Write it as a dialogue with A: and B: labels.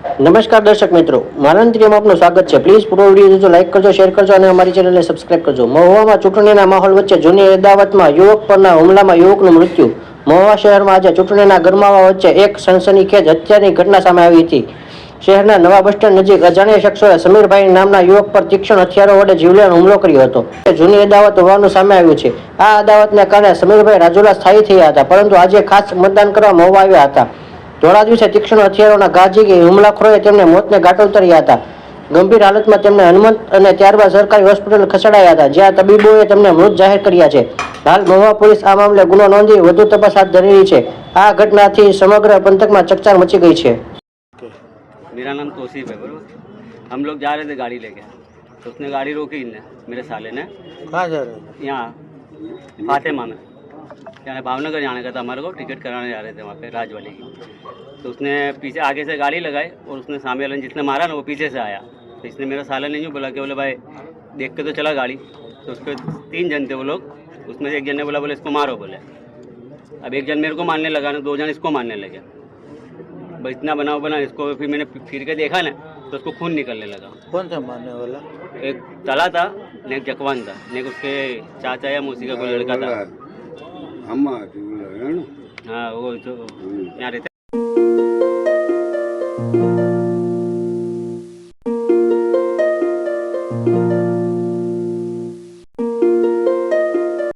A: નમસ્કાર દર્શક મિત્રો, માલંત્રીમાં આપનું સ્વાગત છે. પ્લીઝ પૂરો વિડીયો જોજો, લાઈક કરજો, શેર કરજો અને અમારી ચેનલને સબસ્ક્રાઇબ કરજો. મહુવામાં ચૂંટણીના માહોલ વચ્ચે જૂની અદાવતમાં યુવક પરના હુમલામાં યુવકનું મૃત્યુ. મહુવા શહેરમાં આજે ચૂંટણીના ગરમાવા વચ્ચે એક સનસનીખેજ હત્યાની ઘટના સામે આવી હતી. શહેરના નવા બસ સ્ટેન્ડ નજીક અજાણ્યા શખ્સોએ સમીરભાઈ નામના યુવક પર તીક્ષ્ણ હથિયારો વડે જીવલેણ હુમલો કર્યો હતો. જૂની અદાવત હોવાનું સામે આવ્યું છે. આ અદાવતને કારણે સમીરભાઈ રાજુલા સ્થાયી થયા હતા, પરંતુ આજે ખાસ મતદાન કરવા મહુવા આવ્યા હતા. ધોળા દિવસે તીક્ષ્ણ હથિયારોના ઘા ઝીકી હુમલાખોરોએ તેમને મોતને ઘાટ ઉતાર્યા હતા. ગંભીર હાલતમાં તેમને હનુમંત અને ત્યારબાદ સરકારી હોસ્પિટલ ખસેડાયા હતા, જ્યાં તબીબોએ તેમને મૃત જાહેર કર્યા છે. હાલ મહુવા પોલીસ આ મામલે ગુનો નોંધી વધુ તપાસ હાથ ધરી રહી છે. આ ઘટનાથી સમગ્ર પંથકમાં ચકચાર મચી ગઈ છે.
B: मेरा नाम तौसीफ है, बरोबर। हम लोग जा रहे थे गाड़ी लेके, तो उसने गाड़ी रोकी ने मेरे साले ने।
C: कहाँ जा रहे थे?
B: यहाँ फातेमा में, यानी भावनगर जाने का था हमारे को, टिकट कराने जा रहे थे वहाँ पे राजवाली की। तो उसने पीछे आगे से गाड़ी लगाई और उसने सामने वाले जिसने मारा ना वो पीछे से आया। तो इसने मेरे साले ने यूँ बोला कि बोले भाई देख के तो चला गाड़ी। तो उस पर 3 जन थे वो लोग, उसमें से एक जन ने बोला बोले इसको मारो बोले। अब एक जन मेरे को मारने लगा ना, 2 जन इसको मारने लगे। बस इतना बना इसको, फिर मैंने फिर के देखा ना तो उसको खून निकलने लगा।
C: कौन था मारने वाला?
B: एक तला था ने एक जकवान था ने उसके चाचा या मौसी का कोई लड़का था। हाँ वो जो यहाँ रहते